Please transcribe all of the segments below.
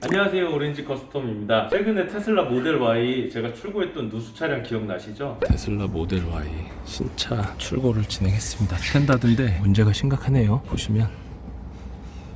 안녕하세요, 오렌지 커스텀입니다. 최근에 테슬라 모델 Y 제가 출고했던 누수 차량 기억나시죠? 테슬라 모델 Y 신차 출고를 진행했습니다. 스탠다드인데 문제가 심각하네요. 보시면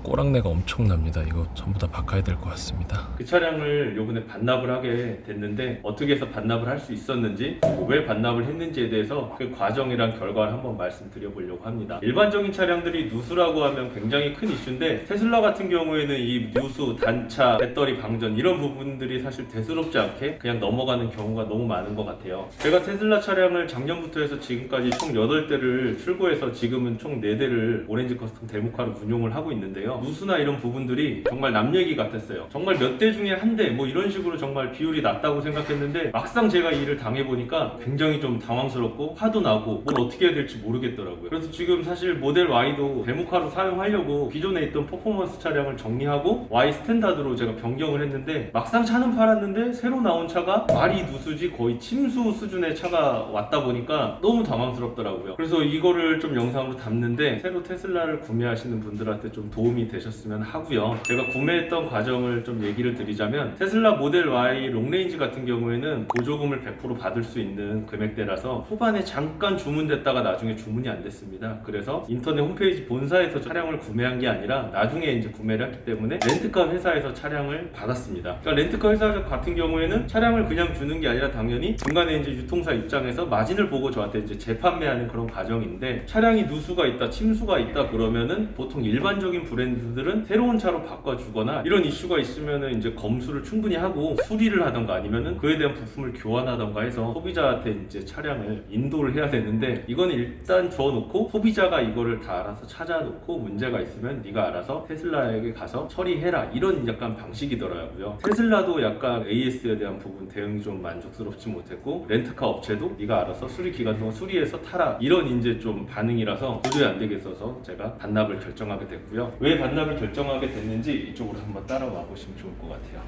꼬랑내가 엄청납니다. 이거 전부 다 바꿔야 될 것 같습니다. 그 차량을 요번에 반납을 하게 됐는데 어떻게 해서 반납을 할 수 있었는지, 그리고 왜 반납을 했는지에 대해서 그 과정이랑 결과를 한번 말씀드려보려고 합니다. 일반적인 차량들이 누수라고 하면 굉장히 큰 이슈인데, 테슬라 같은 경우에는 이 누수, 단차, 배터리 방전 이런 부분들이 사실 대수롭지 않게 그냥 넘어가는 경우가 너무 많은 것 같아요. 제가 테슬라 차량을 작년부터 해서 지금까지 총 8대를 출고해서 지금은 총 4대를 오렌지 커스텀 데모카로 운용을 하고 있는데요. 누수나 이런 부분들이 정말 남 얘기 같았어요. 정말 몇 대 중에 한 대 뭐 이런 식으로 정말 비율이 낮다고 생각했는데, 막상 제가 이 일을 당해보니까 굉장히 좀 당황스럽고 화도 나고 뭘 어떻게 해야 될지 모르겠더라고요. 그래서 지금 사실 모델 Y도 데모카로 사용하려고 기존에 있던 퍼포먼스 차량을 정리하고 Y 스탠다드로 제가 변경을 했는데, 막상 차는 팔았는데 새로 나온 차가 말이 누수지 거의 침수 수준의 차가 왔다 보니까 너무 당황스럽더라고요. 그래서 이거를 좀 영상으로 담는데, 새로 테슬라를 구매하시는 분들한테 좀 도움이 되셨으면 하고요. 제가 구매했던 과정을 좀 얘기를 드리자면, 테슬라 모델 Y 롱레인지 같은 경우에는 보조금을 100% 받을 수 있는 금액대라서 후반에 잠깐 주문됐다가 나중에 주문이 안 됐습니다. 그래서 인터넷 홈페이지 본사에서 차량을 구매한 게 아니라 나중에 이제 구매를 했기 때문에 렌트카 회사에서 차량을 받았습니다. 그러니까 렌트카 회사 같은 경우에는 차량을 그냥 주는 게 아니라 당연히 중간에 이제 유통사 입장에서 마진을 보고 저한테 이제 재판매하는 그런 과정인데, 차량이 누수가 있다, 침수가 있다 그러면은 보통 일반적인 브랜드들은 새로운 차로 바꿔주거나 이런 이슈가 있으면은 이제 검수를 충분히 하고 수리를 하던가 아니면은 그에 대한 부품을 교환하던가 해서 소비자한테 이제 차량을 인도를 해야 되는데, 이거는 일단 줘놓고 소비자가 이거를 다 알아서 찾아놓고 문제가 있으면 네가 알아서 테슬라에게 가서 처리해라, 이런 약간 방식이더라고요. 테슬라도 약간 AS에 대한 부분 대응이 좀 만족스럽지 못했고, 렌트카 업체도 네가 알아서 수리 기간 동안 수리해서 타라, 이런 이제 좀 반응이라서 도저히 안 되겠어서 제가 반납을 결정하게 됐고요. 왜 반납을 결정하게 됐는지 이쪽으로 한번 따라와 보시면 좋을 것 같아요.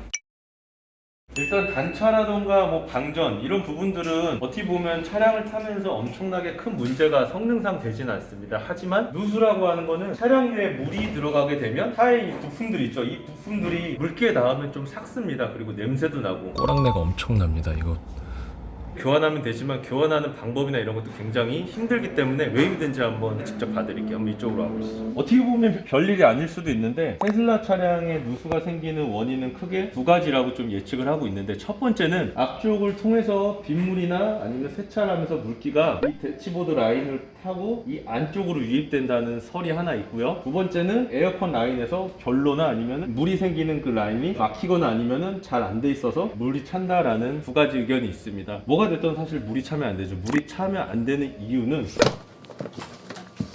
일단 단차라던가 뭐 방전 이런 부분들은 어떻게 보면 차량을 타면서 엄청나게 큰 문제가 성능상 되진 않습니다. 하지만 누수라고 하는 거는 차량 위에 물이 들어가게 되면 차의 이 부품들 있죠. 이 부품들이 물기에 닿으면 좀 삭습니다. 그리고 냄새도 나고 꼬랑내가 엄청납니다. 이거 교환하면 되지만 교환하는 방법이나 이런 것도 굉장히 힘들기 때문에 왜 힘든지 한번 직접 봐드릴게요. 한번 이쪽으로 와보시죠. 어떻게 보면 별일이 아닐 수도 있는데, 테슬라 차량에 누수가 생기는 원인은 크게 두 가지라고 좀 예측을 하고 있는데, 첫 번째는 앞쪽을 통해서 빗물이나 아니면 세차를 하면서 물기가 이 대치보드 라인을 타고 이 안쪽으로 유입된다는 설이 하나 있고요. 두 번째는 에어컨 라인에서 결로나 아니면 물이 생기는 그 라인이 막히거나 아니면 잘 안 돼 있어서 물이 찬다라는 두 가지 의견이 있습니다. 뭐가 됐든 사실 물이 차면 안 되죠. 물이 차면 안 되는 이유는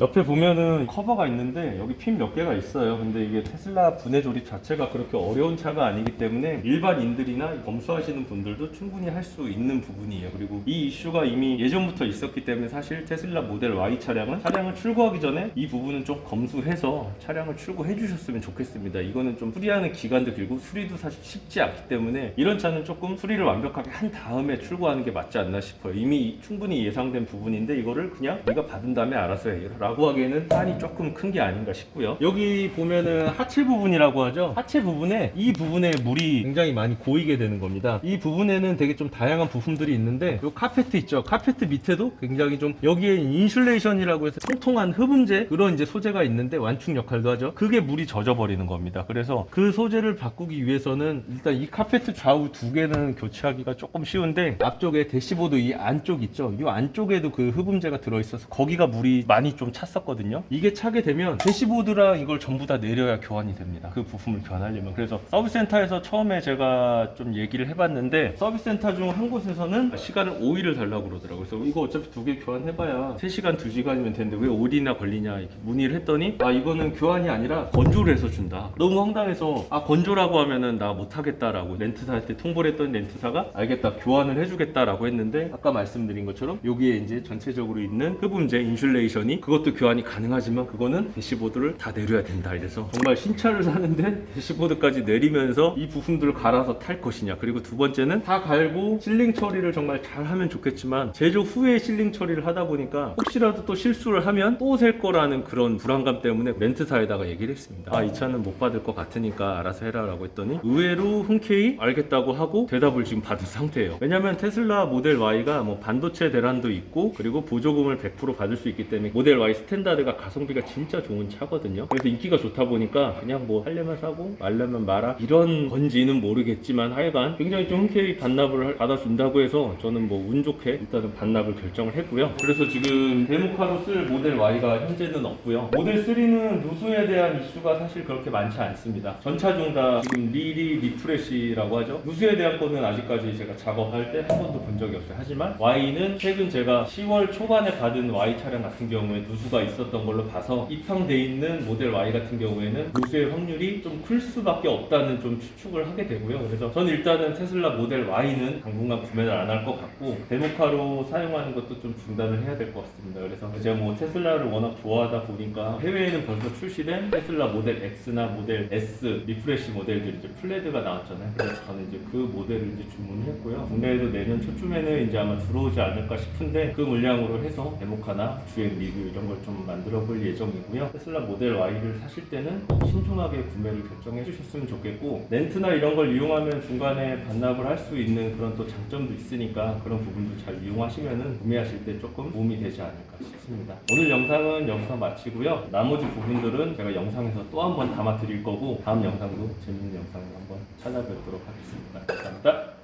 옆에 보면은 커버가 있는데 여기 핀 몇 개가 있어요. 근데 이게 테슬라 분해 조립 자체가 그렇게 어려운 차가 아니기 때문에 일반인들이나 검수하시는 분들도 충분히 할 수 있는 부분이에요. 그리고 이 이슈가 이미 예전부터 있었기 때문에 사실 테슬라 모델 Y 차량을 출고하기 전에 이 부분은 좀 검수해서 차량을 출고해 주셨으면 좋겠습니다. 이거는 좀 수리하는 기간도 길고 수리도 사실 쉽지 않기 때문에 이런 차는 조금 수리를 완벽하게 한 다음에 출고하는 게 맞지 않나 싶어요. 이미 충분히 예상된 부분인데 이거를 그냥 네가 받은 다음에 알아서 해 라고 하기에는 판이 조금 큰 게 아닌가 싶고요. 여기 보면은 하체 부분이라고 하죠. 하체 부분에 이 부분에 물이 굉장히 많이 고이게 되는 겁니다. 이 부분에는 되게 좀 다양한 부품들이 있는데, 요 카페트 있죠. 카페트 밑에도 굉장히 좀 여기에 인슐레이션이라고 해서 통통한 흡음재 그런 이제 소재가 있는데 완충 역할도 하죠. 그게 물이 젖어버리는 겁니다. 그래서 그 소재를 바꾸기 위해서는 일단 이 카페트 좌우 두 개는 교체하기가 조금 쉬운데, 앞쪽에 대시보드 이 안쪽 있죠. 이 안쪽에도 그 흡음재가 들어있어서 거기가 물이 많이 좀 찼었거든요. 이게 차게 되면 대시보드랑 이걸 전부 다 내려야 교환이 됩니다. 그 부품을 교환하려면. 그래서 서비스센터에서 처음에 제가 좀 얘기를 해봤는데, 서비스센터 중 한 곳에서는 시간을 5일을 달라고 그러더라고요. 그래서 이거 어차피 두 개 교환해봐야 3시간 2시간이면 되는데 왜 5일이나 걸리냐 이렇게 문의를 했더니, 이거는 교환이 아니라 건조를 해서 준다. 너무 황당해서 건조라고 하면은 나 못하겠다라고 렌트사한테 통보를 했더니, 렌트사가 알겠다 교환을 해주겠다라고 했는데, 아까 말씀드린 것처럼 여기에 이제 전체적으로 있는 흡음재 인슐레이션이 그것도 대시보드 교환이 가능하지만 그거는 대시보드를 다 내려야 된다. 이래서 정말 신차를 사는데 대시보드까지 내리면서 이 부품들을 갈아서 탈 것이냐. 그리고 두 번째는 다 갈고 실링 처리를 정말 잘 하면 좋겠지만 제조 후에 실링 처리를 하다 보니까 혹시라도 또 실수를 하면 또 셀 거라는 그런 불안감 때문에 렌트사에다가 얘기를 했습니다. 아, 이 차는 못 받을 것 같으니까 알아서 해라 라고 했더니 의외로 흔쾌히 알겠다고 하고 대답을 지금 받은 상태예요. 왜냐면 테슬라 모델 Y가 뭐 반도체 대란도 있고 그리고 보조금을 100% 받을 수 있기 때문에 모델 Y 스탠다드가 가성비가 진짜 좋은 차거든요. 그래서 인기가 좋다 보니까 그냥 뭐 하려면 사고 말려면 말아 이런 건지는 모르겠지만 하여간 굉장히 좀 흔쾌히 반납을 받아준다고 해서 저는 뭐 운 좋게 일단은 반납을 결정을 했고요. 그래서 지금 데모카로 쓸 모델 Y가 현재는 없고요. 모델 3는 누수에 대한 이슈가 사실 그렇게 많지 않습니다. 전차 중 다 지금 리프레시라고 하죠. 누수에 대한 거는 아직까지 제가 작업할 때 한 번도 본 적이 없어요. 하지만 Y는 최근 제가 10월 초반에 받은 Y 차량 같은 경우에 누수가 있었던 걸로 봐서 입항돼 있는 모델 Y 같은 경우에는 누수의 확률이 좀 클 수밖에 없다는 좀 추측을 하게 되고요. 그래서 저는 일단은 테슬라 모델 Y는 당분간 구매를 안 할 것 같고 데모카로 사용하는 것도 좀 중단을 해야 될 것 같습니다. 그래서 제가 뭐 테슬라를 워낙 좋아하다 보니까 해외에는 벌써 출시된 테슬라 모델 X나 모델 S 리프레시 모델들이 이제 플레드가 나왔잖아요. 그래서 저는 이제 그 모델을 이제 주문했고요. 국내에도 내년 초쯤에는 이제 아마 들어오지 않을까 싶은데 그 물량으로 해서 데모카나 주행 리뷰 이런 걸 좀 만들어 볼 예정이고요. 테슬라 모델 Y를 사실 때는 신중하게 구매를 결정해 주셨으면 좋겠고 렌트나 이런 걸 이용하면 중간에 반납을 할 수 있는 그런 또 장점도 있으니까 그런 부분도 잘 이용하시면은 구매하실 때 조금 도움이 되지 않을까 싶습니다. 오늘 영상은 여기서 마치고요. 나머지 부분들은 제가 영상에서 또 한 번 담아 드릴 거고 다음 영상도 재밌는 영상을 한번 찾아뵙도록 하겠습니다. 감사합니다.